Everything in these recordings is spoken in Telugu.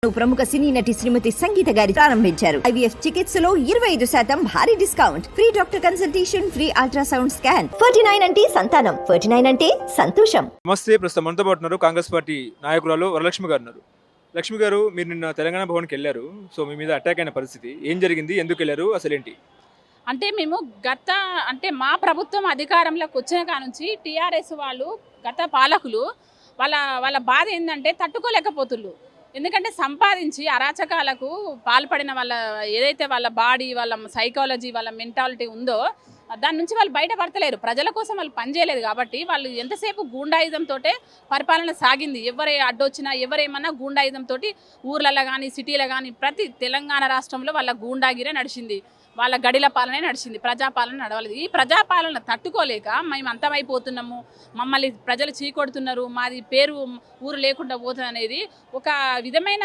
ప్రముఖ సినీ నటి శ్రీమతి సంగీత గారి ప్రారంభించారు. IVF చికిత్సలో 25% భారీ discount, free doctor consultation, free ultrasound scan. 49 అంటే సంతానం, 49 అంటే సంతోషం. నమస్తే. ప్రస్తుతం మనతో పాటు ఉన్నారు కాంగ్రెస్ పార్టీ నాయకురాలు వరలక్ష్మి గారు ఉన్నారు. లక్ష్మి గారు, మీరు నిన్న తెలంగాణ భవన్కి వెళ్ళారు. సో మీ మీద అటాక్ అయిన పరిస్థితి ఏం జరిగింది, ఎందుకు వెళ్ళారు, అసలేంటి? మేము మా ప్రభుత్వం అధికారంలోకి వచ్చిన కానుంచి టీఆర్ఎస్ వాళ్ళు, గత పాలకులు వాళ్ళ బాధ ఏంటంటే తట్టుకోలేకపోతున్నారు. ఎందుకంటే సంపాదించి అరాచకాలకు పాల్పడిన వాళ్ళ ఏదైతే వాళ్ళ బాడీ, వాళ్ళ సైకాలజీ, వాళ్ళ మెంటాలిటీ ఉందో దాని నుంచి వాళ్ళు బయటపడతలేరు. ప్రజల కోసం వాళ్ళు పనిచేయలేదు కాబట్టి వాళ్ళు ఎంతసేపు గూండాయుధంతో పరిపాలన సాగింది. ఎవరే అడ్డొచ్చినా ఎవరేమన్నా గూండాయుధంతో ఊర్లలో కానీ సిటీలో కానీ ప్రతి తెలంగాణ రాష్ట్రంలో వాళ్ళ గూండాగిరే నడిచింది. వాళ్ళ గడిల పాలనే నడిచింది, ప్రజాపాలన నడవలేదు. ఈ ప్రజాపాలన తట్టుకోలేక మేము అంతమైపోతున్నాము, మమ్మల్ని ప్రజలు చీకొడుతున్నారు, మాది పేరు ఊరు లేకుండా పోతుంది అనేది ఒక విధమైన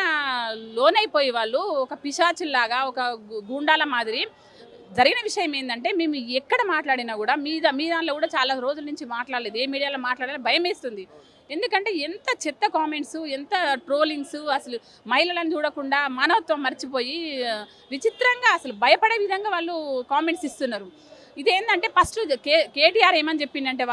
లోనైపోయి వాళ్ళు ఒక పిశాచుల్లాగా, ఒక గూండాల మాదిరి. జరిగిన విషయం ఏంటంటే, మేము ఎక్కడ మాట్లాడినా కూడా మీ దానిలో కూడా చాలా రోజుల నుంచి మాట్లాడలేదు, ఏ మీడియాలో మాట్లాడాలో భయం వేస్తుంది. ఎందుకంటే ఎంత చెత్త కామెంట్స్, ఎంత ట్రోలింగ్స్, అసలు మహిళలను చూడకుండా మానవత్వం మర్చిపోయి విచిత్రంగా అసలు భయపడే విధంగా వాళ్ళు కామెంట్స్ ఇస్తున్నారు. ఇదేంటంటే ఫస్ట్ కేటీఆర్ ఏమని చెప్పిందంటే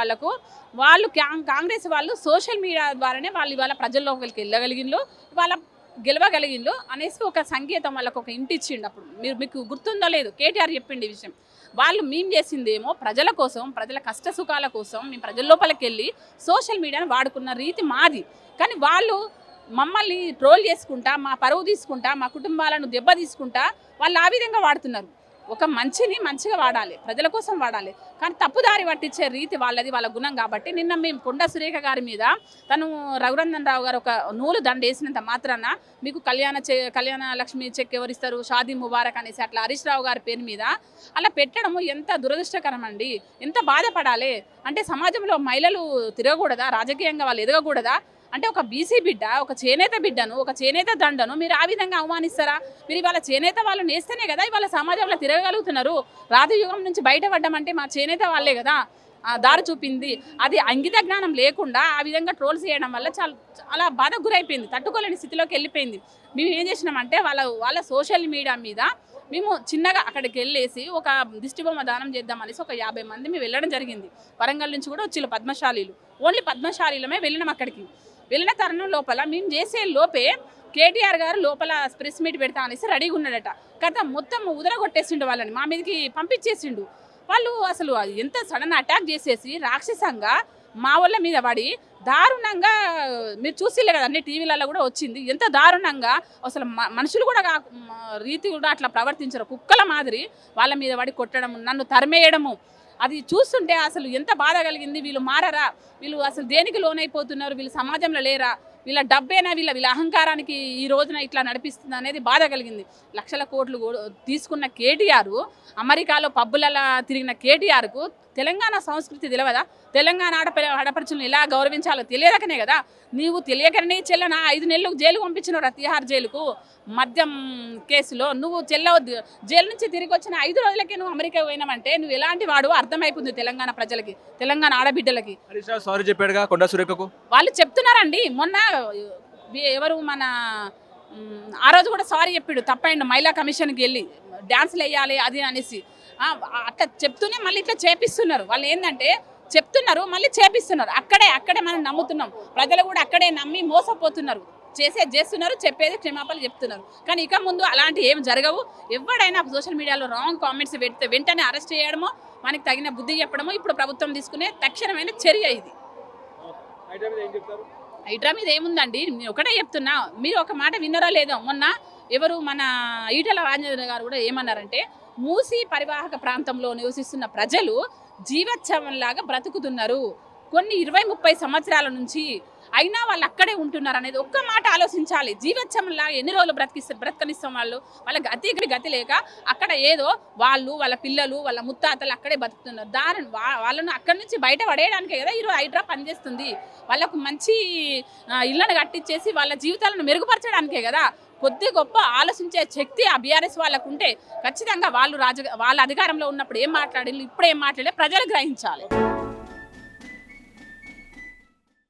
వాళ్ళు కాంగ్రెస్ వాళ్ళు సోషల్ మీడియా ద్వారానే వాళ్ళు ఇవాళ ప్రజల్లోకి వెళ్ళగలిగిన్లు, వాళ్ళ గెలవగలిగిండ్లు అనేసి ఒక సంకేతం వాళ్ళకు ఒక ఇంటి ఇచ్చిండు. అప్పుడు మీకు గుర్తుందో లేదు, కేటీఆర్ చెప్పిండి ఈ విషయం. వాళ్ళు మేము చేసిందేమో ప్రజల కోసం, ప్రజల కష్ట సుఖాల కోసం మేము ప్రజల లోపలికి వెళ్ళి సోషల్ మీడియాను వాడుకున్న రీతి మాది. కానీ వాళ్ళు మమ్మల్ని ట్రోల్ చేసుకుంటా, మా పరువు తీసుకుంటా, మా కుటుంబాలను దెబ్బ తీసుకుంటా వాళ్ళు ఆ విధంగా వాడుతున్నారు. ఒక మంచిని మంచిగా వాడాలి, ప్రజల కోసం వాడాలి, కానీ తప్పుదారి పట్టించే రీతి వాళ్ళది, వాళ్ళ గుణం. కాబట్టి నిన్న మేము కొండా సురేఖ గారి మీద తను రఘునందన్ రావు గారు ఒక నూలు దండ వేసినంత మాత్రాన మీకు కళ్యాణ లక్ష్మి చెక్ ఎవరిస్తారు, షాదీ ముబారక్ అనేసి అట్లా హరీష్ రావు గారి పేరు మీద అలా పెట్టడము ఎంత దురదృష్టకరం అండి. ఎంత బాధపడాలి అంటే, సమాజంలో మహిళలు తిరగకూడదా, రాజకీయంగా వాళ్ళు ఎదగకూడదా? అంటే ఒక బీసీ బిడ్డ, ఒక చేనేత బిడ్డను, ఒక చేనేత దండను మీరు ఆ విధంగా అవమానిస్తారా? మీరు ఇవాళ చేనేత వాళ్ళు నేస్తేనే కదా ఇవాళ సమాజంలో తిరగలుగుతున్నారు. రాజయుగం నుంచి బయటపడ్డామంటే మా చేనేత వాళ్ళే కదా దారి చూపింది. అది అంగిత జ్ఞానం లేకుండా ఆ విధంగా ట్రోల్స్ చేయడం వల్ల చాలా బాధకు గురైపోయింది, తట్టుకోలేని స్థితిలోకి వెళ్ళిపోయింది. మేము ఏం చేసినామంటే వాళ్ళ సోషల్ మీడియా మీద మేము చిన్నగా అక్కడికి వెళ్ళేసి ఒక దిష్టిబొమ్మ దానం చేద్దామనేసి ఒక 50 మంది మేము వెళ్ళడం జరిగింది. వరంగల్ నుంచి కూడా వచ్చిళ్ళు పద్మశాలీలు, ఓన్లీ పద్మశాలీలమే వెళ్ళినాం. అక్కడికి వెళ్ళిన తరుణం లోపల మేము చేసే లోపే కేటీఆర్ గారు లోపల ప్రెస్ మీట్ పెడతా అనేసి రెడీగా ఉన్నాడట. కథ మొత్తం ఉదరగొట్టేసిండు, వాళ్ళని మా మీదకి పంపించేసిండు. వాళ్ళు అసలు ఎంత సడన్ అటాక్ చేసేసి రాక్షసంగా మా వాళ్ళ మీద పడి దారుణంగా, మీరు చూసిలే కదా అన్ని టీవీలలో కూడా వచ్చింది, ఎంత దారుణంగా అసలు మనుషులు కూడా రీతి కూడా అట్లా ప్రవర్తించరు. కుక్కల మాదిరి వాళ్ళ మీద పడి కొట్టడం, నన్ను తరిమేయడము, అది చూస్తుంటే అసలు ఎంత బాధ కలిగింది. వీళ్ళు మారరా, వీళ్ళు అసలు దేనికి లోనైపోతున్నారు, వీళ్ళు సమాజంలో లేరా, వీళ్ళ డబ్బేనా వీళ్ళ అహంకారానికి ఈ రోజున ఇట్లా నడిపిస్తుంది అనేది బాధ కలిగింది. లక్షల కోట్లు తీసుకున్న కేటీఆర్, అమెరికాలో పబ్బులలో తిరిగిన కేటీఆర్కు తెలంగాణ సంస్కృతి తెలియదా? తెలంగాణ ఆడపడుచులను ఎలా గౌరవించాలో తెలియదకనే కదా నీవు తెలియకనే చెల్లెన 5 నెలలు జైలుకు పంపించినవు, తిహార్ జైలుకు మద్యం కేసులో. నువ్వు జైలు నుంచి తిరిగి వచ్చిన 5 రోజులకే నువ్వు అమెరికా పోయినామంటే నువ్వు ఎలాంటి వాడు అర్థమైపోతుంది తెలంగాణ ప్రజలకి, తెలంగాణ ఆడబిడ్డలకి. సారీ చెప్పాడుగా కొండా సురేఖకు. వాళ్ళు చెప్తున్నారండి. మొన్న ఎవరు మన ఆ రోజు కూడా సారీ చెప్పాడు, తప్పైండు, మహిళా కమిషన్కి వెళ్ళి డ్యాన్స్లు వేయాలి అది అనేసి అట్లా చెప్తూనే మళ్ళీ ఇట్లా చేపిస్తున్నారు. వాళ్ళు ఏంటంటే చెప్తున్నారు మళ్ళీ చేపిస్తున్నారు. అక్కడే మనం నమ్ముతున్నాం, ప్రజలు కూడా అక్కడే నమ్మి మోసపోతున్నారు. చేస్తున్నారు, చెప్పేది క్షమాపణలు చెప్తున్నారు. కానీ ఇక ముందు అలాంటి ఏం జరగవు. ఎవడైనా సోషల్ మీడియాలో రాంగ్ కామెంట్స్ పెడితే వెంటనే అరెస్ట్ చేయడమో, మనకి తగిన బుద్ధి చెప్పడమో ఇప్పుడు ప్రభుత్వం తీసుకునే తక్షణమైన చర్య ఇది. హైడ్రా మీద ఏముందండి, నేను ఒకటే చెప్తున్నా, మీరు ఒక మాట విన్నారో లేదో. మొన్న ఎవరు మన ఈటల రాజేంద్ర గారు కూడా ఏమన్నారంటే, మూసీ పరివాహక ప్రాంతంలో నివసిస్తున్న ప్రజలు జీవోత్సవంలాగా బ్రతుకుతున్నారు కొన్ని 20-30 సంవత్సరాల నుంచి, అయినా వాళ్ళు అక్కడే ఉంటున్నారు అనేది ఒక్క మాట ఆలోచించాలి. జీవోత్సవంలాగా ఎన్ని రోజులు బ్రతకనిస్తాం? వాళ్ళ గతి లేక అక్కడ ఏదో వాళ్ళు, వాళ్ళ పిల్లలు, వాళ్ళ ముత్తాతలు అక్కడే బతుకుతున్నారు. వాళ్ళను అక్కడి నుంచి బయట పడేయడానికే కదా ఈరోజు హైడ్రా పనిచేస్తుంది. వాళ్ళకు మంచి ఇళ్లను కట్టించేసి వాళ్ళ జీవితాలను మెరుగుపరచడానికే కదా. కొద్ది గొప్ప ఆలోచించే శక్తి ఆ బీఆర్ఎస్ వాళ్ళకు ఉంటే ఖచ్చితంగా వాళ్ళ అధికారంలో ఉన్నప్పుడు ఏం మాట్లాడారు, ఇప్పుడు ఏం మాట్లాడే ప్రజలు గ్రహించాలి.